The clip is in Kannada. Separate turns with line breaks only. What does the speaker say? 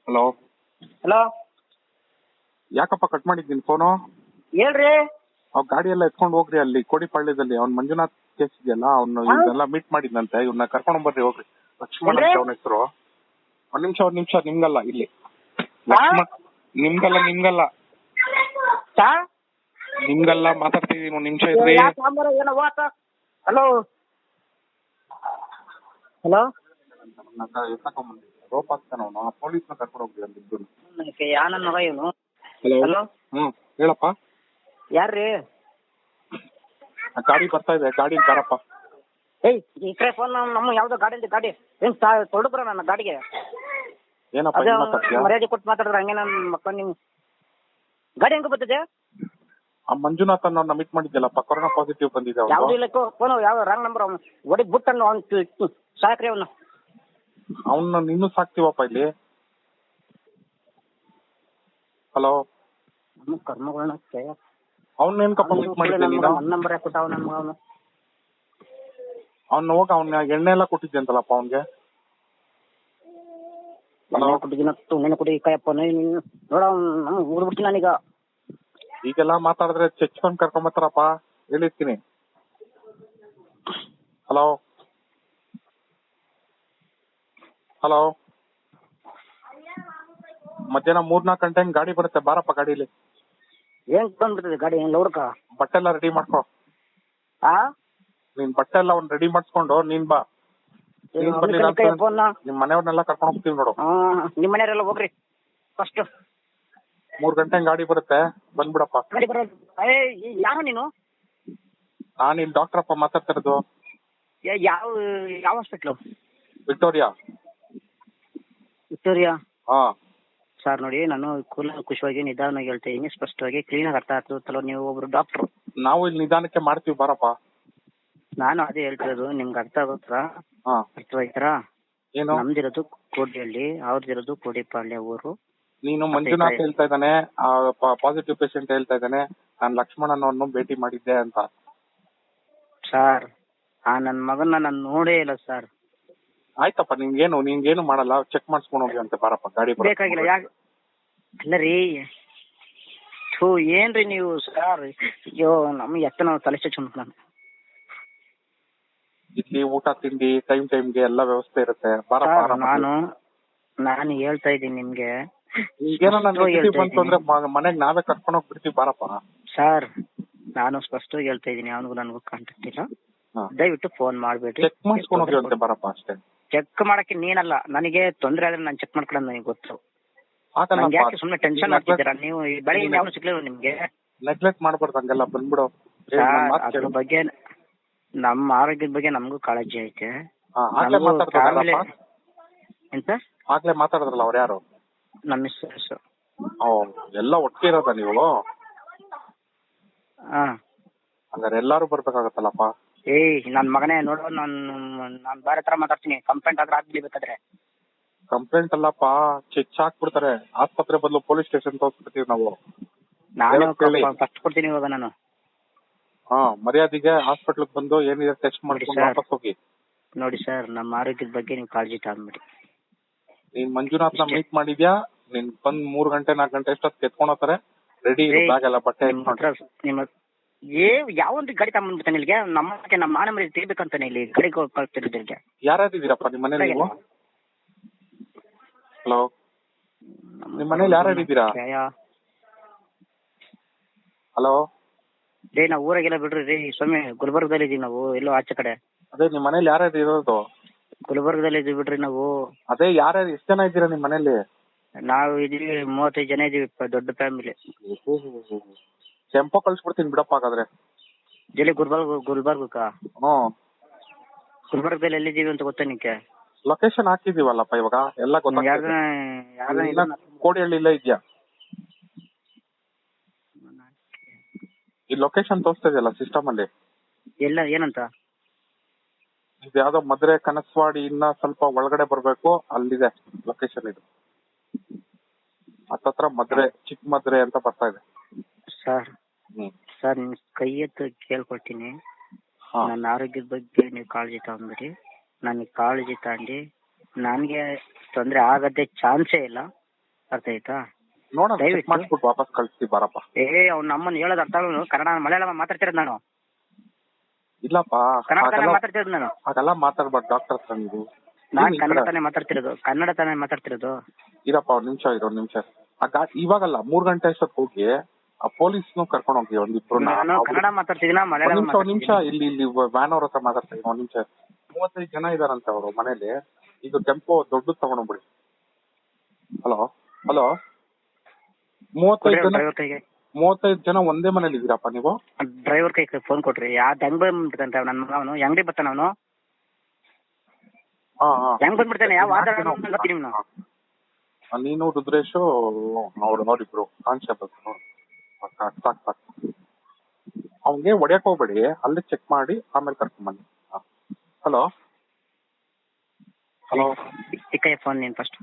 ಹಲೋ
ಹಲೋ,
ಯಾಕಪ್ಪ ಕಟ್ ಮಾಡಿದ್ದೀನಿ ಫೋನು?
ಹೇಳ್ರಿ.
ಅವ್ ಗಾಡಿ ಎಲ್ಲ ಎತ್ಕೊಂಡು ಹೋಗ್ರಿ ಅಲ್ಲಿ ಕೋಡಿಪಾಳ್ಯದಲ್ಲಿ. ಅವ್ನ್ ಮಂಜುನಾಥ್ ಕೇಸ್ ಇದೆಯಲ್ಲ, ಅವ್ನು ಇದೆಲ್ಲ ಮೀಟ್ ಮಾಡಿದ್ನಂತೆ. ಇವ್ನ ಕರ್ಕೊಂಡು ಬರ್ರಿ ಹೋಗ್ರಿ. ಲಕ್ಷ್ಮಣ್ ಅಂತ ಅವನ ಹೆಸರು. ಒಂದ್ ನಿಮಿಷ ನಿಮ್ಗಲ್ಲ ಇಲ್ಲಿ ಲಕ್ಷ್ಮಣ್. ನಿಮ್ಗಲ್ಲ ಮಾತಾಡ್ತಿದೀನಿ. ಒಂದ್ ನಿಮಿಷ ಇರ್ರಿ.
ಹಲೋ ಹಲೋ,
ರೋಪ್ ಆಗ್ತಾನ ಅವನು. ಪೊಲೀಸ್ನ ಕರ್ಕೊಂಡು ಹೋಗ್ರಿ ಅಲ್ಲಿ ಇದ್ದು.
ಯಾನನ್ ಮಗ ಇವನು?
ಹಲೋ, ಹೇಳಪ್ಪ.
ಯಾರ್ರಿ?
ಗಾಡಿ ಬರ್ತಾ ಇದೆ, ಗಾಡಿ ಬಾರಪ್ಪ.
ಏಯ್, ಈ ಕಡೆ ಫೋನ್. ನಮ್ಮ ಯಾವ್ದೋ ಗಾಡಿ ಗಾಡಿ ಏನ್ ತೊಡಬ್ರ ನನ್ನ ಗಾಡಿಗೆ.
ಏನಪ್ಪ
ಮರ್ಯಾದೆ ಕೊಟ್ಟು ಮಾತಾಡಿದ್ರೆ ಹಂಗೆ ನನ್ನ ಮಕ್ಕಳು. ನಿಮ್ ಗಾಡಿ ಹೆಂಗ ಬರ್ತದೆ?
ಆ ಮಂಜುನಾಥ್ ಅನ್ನೋರ್ನ ಮೀಟ್ ಮಾಡಿದ್ಯಲ್ಲಪ್ಪ, ಕೊರೋನಾ ಪಾಸಿಟಿವ್ ಬಂದಿದೆ.
ಯಾವ್ದು ಇಲ್ಲ, ಫೋನ್ ಯಾವ ರಾಂಗ್ ನಂಬರ್. ಅವ್ನು ಒಡಿ ಬುಟ್ಟನ್ನು ಅವ್ನು ಸಾಕ್ರಿ.
ಅವನ್ನ ನೀನು ಸಾಕ್ತಿವಪ್ಪ ಇಲ್ಲಿ. ಹಲೋ,
ನಮ್ಮ ಕರ್ಮಗಳನ್ನ
ಅವ್ನ ಏನ್ಕಪ್ಪ ಮೀಟ್ ಮಾಡಿದ್ದೆ ನೀನು?
ನನ್ನ ನಂಬರ್ ಯಾಕೆ ಕೊಟ್ಟಾವ ನನ್ನ ಮಗ?
ಅವ್ನ ಹೋಗ, ಅವ್ನ ಎಣ್ಣೆ ಎಲ್ಲ ಕೊಟ್ಟಿದ್ದೆ ಅಂತಲ್ಲಪ್ಪ ಅವನ್ಗೆ.
ಕೊಟ್ಟಿದ್ದೀನಿ ಕುಡಿ ಕಾಯಪ್ಪ. ನೋಡ ನಮ್ಗೆ ಊರ್ಬಿಡ್ತೀನಿ ನಾನೀಗ.
ಈಗೆಲ್ಲ ಮಾತಾಡಿದ್ರೆ ಚೆಚ್ಕೊಂಡ್ ಕರ್ಕೊಂಬತ್ತಾರಪ್ಪ, ಹೇಳಿರ್ತೀನಿ. ಹಲೋ ಹಲೋ, ಮಧ್ಯಾಹ್ನ 3-4 ಗಂಟೆ ಗಾಡಿ ಬರುತ್ತೆ, ಬಾರಪ್ಪ ಗಾಡಿಲಿ.
ಏನ್ ಬಂದ್ಬಿಡ್ತದೆ ಗಾಡಿ? ಲೌಡ್ಕ
ಬಟ್ಟೆ ಎಲ್ಲ ರೆಡಿ ಮಾಡ್ಕೊ. ನೀನ್ ಬಟ್ಟೆ ಎಲ್ಲ ಅವ್ನ್ ರೆಡಿ ಮಾಡ್ಸ್ಕೊಂಡು ನೀನ್ ಬಾ. ನಿಮ್ ಮನೆಯವ್ರನ್ನೆಲ್ಲ ಕರ್ಕೊಂಡು ಹೋಗ್ತೀವಿ ನೋಡು.
ನಿಮ್ ಮನೆಯವರೆಲ್ಲ ಹೋಗ್ರಿ ಫಸ್ಟ್.
3 ಗಂಟೆ ಗಾಡಿ ಬರುತ್ತೆ, ಬಂದ್ಬಿಡಪ್ಪ.
ಯಾರು ನೀನು?
ನಾನ್ ಇಲ್ಲಿ ಡಾಕ್ಟರ್ ಅಪ್ಪ ಮಾತಾಡ್ತಿರೋದು.
ಯಾವ ಹಾಸ್ಪಿಟ್ಲು?
ವಿಕ್ಟೋರಿಯಾ. ಹಾ
ಸರ್ ನೋಡಿ, ನಾನು ಖುಷಿಯಾಗಿ ನಿಧಾನವಾಗಿ ಹೇಳ್ತಾ ಇದೀನಿ, ಸ್ಪಷ್ಟವಾಗಿ ಕ್ಲೀನ್ ಆಗಿ ಅರ್ಥ ಆಗ್ತದಲ್ಲ. ನೀವು ಒಬ್ರು ಡಾಕ್ಟ್ರು.
ನಾವು ಇಲ್ಲಿ ನಿಧಾನಕ್ಕೆ ಮಾಡ್ತೀವಿ, ಬಾರಪ್ಪ.
ನಾನು ಅದೇ ಹೇಳ್ತಿರೋದು, ನಿಮ್ಗೆ ಅರ್ಥ ಆಗುತ್ತಾ? ಅರ್ಥವಾಯ್ತಾರ? ಏನು? ನಮ್ದಿರೋದು ಕೋಡಿಹಳ್ಳಿ, ಅವ್ರದಿರೋದು ಕೋಡಿಪಾಳ್ಯ ಊರು.
ನೀನು ಮಂಜುನಾಥ್ ಹೇಳ್ತಾ ಇದ್ದಾನೆ, ಪಾಸಿಟಿವ್ ಪೇಷಂಟ್ ಹೇಳ್ತಾ ಇದ್ದಾನೆ, ನಾನು ಲಕ್ಷ್ಮಣ್ ಅನ್ನೋರ್ನು ಭೇಟಿ ಮಾಡಿದ್ದೆ ಅಂತ.
ಸರ್, ನನ್ನ ಮಗನ್ನ ನಾನು ನೋಡೇ ಇಲ್ಲ ಸರ್.
ಆಯ್ತಪ್ಪ, ನಿಂಗೇನು ಮಾಡಲ್ಲ, ಚೆಕ್ ಮಾಡಿಸ್ಕೊಂಡು ಹೋಗಿ ಅಂತ. ಬಾರಪ್ಪ ಗಾಡಿ
ಬೇಕಾಗಿಲ್ಲ. ಯಾಕೆ ಅಲ್ಲ ರೀ, ಏನ್ರಿ ನೀವು ಸರ್? ಅಯ್ಯೋ, ನಮ್ಗೆ ಎತ್ತ ನಾವು ತಲೆ ಚೆಕ್ ನಾನು.
ಇಲ್ಲಿ ಊಟ ತಿಂಡಿ ಟೈಮ್ಗೆ ಎಲ್ಲ ವ್ಯವಸ್ಥೆ ಇರುತ್ತೆ, ಬಾರಪ್ಪ.
ನಾನು ಹೇಳ್ತಾ ಇದ್ದೀನಿ ನಿಮ್ಗೆ,
ಈಗೇನೋ ಬಂತು ಅಂದ್ರೆ ಮನೆಗ್ ನಾವೇ ಕರ್ಕೊಂಡು ಹೋಗ್ಬಿಡ್ತೀವಿ, ಬಾರಪ್ಪ.
ಸರ್, ನಾನು ಸ್ಪಷ್ಟವಾಗಿ ಹೇಳ್ತಾ ಇದ್ದೀನಿ, ಅವನಿಗೂ ನನಗೂ ಕಾಂಟ್ಯಾಕ್ಟ್ ಇಲ್ಲ. ದಯವಿಟ್ಟು ಫೋನ್ ಮಾಡ್ಬೇಡ್ರಿ.
ಚೆಕ್ ಮಾಡಿಸ್ಕೊಂಡು ಹೋಗಿ ಅಂತ, ಬಾರಪ್ಪ ಅಷ್ಟೇ.
ಚೆಕ್ ಮಾಡಕ್ಕೆ ನೀನಲ್ಲ, ನನಗೆ ತೊಂದರೆ ಆದ್ರೆ ನಾನು ಚೆಕ್ ಮಾಡ್ಕೊಳ್ಳೋದು ನನಗೆ ಗೊತ್ತು. ಸುಮ್ಮನೆ ಟೆನ್ಷನ್ ಆಗ್ತಿದ್ದೀರಾ ನೀವು? ಬೆಳಿಗ್ಗೆ ಯಾವ ಸಿಗ್ಲಿಲ್ಲ ನಿಮ್ಗೆ?
ನೆಗ್ಲೆಕ್ಟ್ ಮಾಡ್ಬಾರ್ದು, ಹಂಗೆಲ್ಲ ಬಂದ್ಬಿಡು.
ಅದ್ರ ಬಗ್ಗೆ, ನಮ್ಮ ಆರೋಗ್ಯದ ಬಗ್ಗೆ ನಮಗೂ ಕಾಳಜಿ ಐತೆ. ಎಂತ
ಆಗ್ಲೇ ಮಾತಾಡಿದ್ರಲ್ಲ ಅವ್ರು ಯಾರು?
ನಮ್ಮ ಮಿಸ್ಸಸ್.
ಎಲ್ಲ ಒಟ್ಟಿರೋದ ನೀವು? ಹಂಗಾರೆ ಎಲ್ಲಾರು ಬರ್ಬೇಕಾಗತ್ತಲ್ಲಪ್ಪ.
ನನ್ ಮಗನೇ ನೋಡು, ನಾನು ಬೇರೆ ತರ ಮಾತಾಡ್ತೀನಿ. ಕಂಪ್ಲೇಂಟ್ ಆದ್ರೆ ಆಗ್ಲಿ ಬೇಕಾದ್ರೆ.
ಕಂಪ್ಲೇಂಟ್ ಅಲ್ಲಪ್ಪ, ಚೆಕ್ ಹಾಕ್ಬಿಡ್ತಾರೆ. ಆಸ್ಪತ್ರೆ ಬದಲು ಪೊಲೀಸ್ ಸ್ಟೇಷನ್ ತೋರಿಸ್ಬಿಡ್ತೀವಿ ನಾವು.
ನಾನು ಫಸ್ಟ್ ಕೊಡ್ತೀನಿ ಇವಾಗ ನಾನು.
ಮರ್ಯಾದೆಗೆ ಹಾಸ್ಪಿಟ್ಲಿಗೆ ಬಂದು ಏನಿದೆ ಟೆಸ್ಟ್ ಮಾಡ್ಕೊಂಡು ವಾಪಸ್ ಹೋಗಿ.
ನೋಡಿ ಸರ್, ನಮ್ಮ ಆರೋಗ್ಯದ ಬಗ್ಗೆ ನೀವು ಕಾಳಜಿ ತಗೊಂಡ್ಬಿಡಿ.
ನೀನ್ ಮಂಜುನಾಥ್ನ ಮೀಟ್ ಮಾಡಿದ್ಯಾ? ನೀನ್ ಬಂದ್ 3 ಗಂಟೆ 4 ಗಂಟೆ ಎಷ್ಟೊತ್ತು ಎತ್ಕೊಂಡು ಹೋಗ್ತಾರೆ. ರೆಡಿ ಬ್ಯಾಗ್ ಎಲ್ಲ ಬಟ್ಟೆ
ಯಾವೊಂದು ಗಾಡಿ ತಗೊಂಡ್ಬಿಡ್ತಾನೆ ಇಲ್ಲಿಗೆ. ನಮ್ಮ ಮಾನ ಮರ್ಯಾದೆ ತೆಗಿಬೇಕಂತಾನೆ ಇಲ್ಲಿ ಗಾಡಿ ಕಳ್ತಿರೋದ್ರಿಗೆ.
ಯಾರ್ಯಾರಿದ್ದೀರಪ್ಪ ನಿಮ್ಮ ಮನೇಲಿ ನೀವು? ಹಲೋ, ನಿಮ್ ಮನೇಲಿ ಯಾರ್ಯಾರಿದ್ದೀರಾ? ಹಲೋ
ರೇ, ನಾವು ಊರಾಗೆಲ್ಲ ಬಿಡ್ರಿ ರೀ ಸ್ವಾಮಿ. ಗುಲ್ಬರ್ಗದಲ್ಲಿ ಇದೀವಿ ನಾವು, ಎಲ್ಲೋ ಆಚೆ ಕಡೆ.
ಅದೇ ನಿಮ್ ಮನೇಲಿ ಯಾರ್ಯಾರು ಇರೋದು?
ಗುಲ್ಬರ್ಗದಲ್ಲಿ ಇದೀವಿ ಬಿಡ್ರಿ ನಾವು.
ಅದೇ ಯಾರ್ಯಾರು, ಎಷ್ಟು ಜನ ಇದ್ದೀರಾ ನಿಮ್ ಮನೇಲಿ?
ನಾವು ಇದೀವಿ 35 ಜನ ಇದೀವಿ, ದೊಡ್ಡ ಫ್ಯಾಮಿಲಿ.
ಟೆಂಪೋ ಕಳ್ಸ್ಬಿಡ್ತೀನಿ ಬಿಡಪ್ಪ ಹಾಗಾದ್ರೆ.
ಎಲ್ಲಿ? ಗುಲ್ಬರ್ಗಕ್ಕ? ಗುಲ್ಬರ್ಗದಲ್ಲಿ ಎಲ್ಲಿದ್ದೀವಿ ಅಂತ ಗೊತ್ತಾ ನಿಂಗೆ?
ಲೊಕೇಶನ್ ಹಾಕಿದೀವಲ್ಲಪ್ಪ ಇವಾಗ, ಎಲ್ಲ ಗೊತ್ತಾಗ್ತದೆ. ಕೋಡಿಹಳ್ಳಿಲೇ ಇದ್ಯಾ? ಈ ಲೊಕೇಶನ್ ತೋರಿಸ್ತಾ ಇದೆಯಲ್ಲ ಸಿಸ್ಟಮ್ ಅಲ್ಲಿ.
ಎಲ್ಲ ಏನಂತ?
ಇದು ಯಾವ್ದೋ ಮದ್ರೆ ಕನಸವಾಡಿ, ಇನ್ನ ಸ್ವಲ್ಪ ಒಳಗಡೆ ಬರ್ಬೇಕು, ಅಲ್ಲಿದೆ ಲೊಕೇಶನ್. ಇದು ಹತ್ತತ್ರ ಮದ್ರೆ, ಚಿಕ್ಕ ಮದ್ರೆ ಅಂತ ಬರ್ತಾ ಇದೆ.
ಸರ್ ನಿಮ್ ಕೈ ಎತ್ತು ಕೇಳ್ಕೊಳ್ತೀನಿ, ನನ್ನ ಆರೋಗ್ಯದ ಬಗ್ಗೆ ನೀವು ಕಾಳಜಿ ತಗೊಂಡ್ಬಿಡಿ. ನನಗೆ ಕಾಳಜಿ ತಗೊಂಡು ನನಗೆ ತೊಂದರೆ ಆಗದೆ ಚಾನ್ಸೇ ಇಲ್ಲ. ಅರ್ಥ ಆಯ್ತಾ?
ನೋಡೋಣ ಚೆಕ್
ದಯವಿಟ್ಟು.
ಮಾಡಿಸ್ಬಿಟ್ಟು ವಾಪಸ್ ಕಳಿಸ್ತೀವಿ ಬಾರಪ್ಪ.
ಅವ್ನು ನಮ್ಮನ್ನು ಹೇಳೋದು ಅರ್ಥ ಆಗಲ್ಲ, ಕನ್ನಡ ಮಲಯಾಳಮ ಮಾತಾಡ್ತಿರೋದು ನಾನು,
ಇಲ್ಲಪ್ಪ
ಕನ್ನಡ ಮಾತಾಡ್ತಿರೋದು ನಾನು.
ಹಾಗೆಲ್ಲ ಮಾತಾಡ್ಬಾರ್ದು ಡಾಕ್ಟರ್ ಹತ್ರ ನೀವು.
ನಾನ್ ಕನ್ನಡ ತಾನೇ ಮಾತಾಡ್ತಿರೋದು.
ಇರಪ್ಪ ಒಂದ್ ನಿಮಿಷ. ಇವಾಗಲ್ಲ 3 ಗಂಟೆ ಅಷ್ಟೊತ್ತು ಹೋಗಿ ಆ ಪೊಲೀಸ್ನು ಕರ್ಕೊಂಡು ಹೋಗಿ ಒಂದಿಬ್ರು.
ನಾನು ಕನ್ನಡ ಮಾತಾಡ್ತಿದ್ದೀನ ಮಲಯಾಳಂ
ಒಂದ್ ನಿಮಿಷ ಇಲ್ಲಿ ವ್ಯಾನ್ ಅವ್ರ ಹತ್ರ ಮಾತಾಡ್ತಾ ಇದ್ದೀನಿ. ಒಂದ್ ನಿಮಿಷ. 35 ಜನ ಇದಾರಂತೆ ಅವರು ಮನೇಲಿ. ಇದು ಟೆಂಪೋ ದೊಡ್ಡದು ತಗೊಂಡೋಗ್ಬಿಡಿ. ಹಲೋ 35 ಜನ ಒಂದೇ ಮನೇಲಿ ಇದೀರಪ್ಪ ನೀವು?
ಡ್ರೈವರ್ ಕೈ ಫೋನ್ ಕೊಟ್ರಿ. ಹೆಂಗ್ ಬಂದ್ಬಿಡ್ತಾನೆ ನನ್ನ ಮಗ, ಅವನು ಅಂಗಡಿ ಬರ್ತಾನ, ಅವನು ಹೆಂಗ್ ಬಂದ್ಬಿಡ್ತಾನೆ? ಯಾವ
ನೀನು ರುದ್ರೇಶು ಅವ್ರಿಬ್ರು ಕಾನ್ಸ್ಟೇಬಲ್. ಸಾಕು. ಅವ್ನಿಗೆ ಹೊಡಿಯಕ್ ಹೋಗ್ಬೇಡಿ, ಅಲ್ಲಿ ಚೆಕ್ ಮಾಡಿ ಆಮೇಲೆ ಕರ್ಕೊಂಡ್ ಬನ್ನಿ. ಹಲೋ
ಇಕ್ಕಯ್ಯ ಫೋನ್ ನೀನ್ ಫಸ್ಟ್.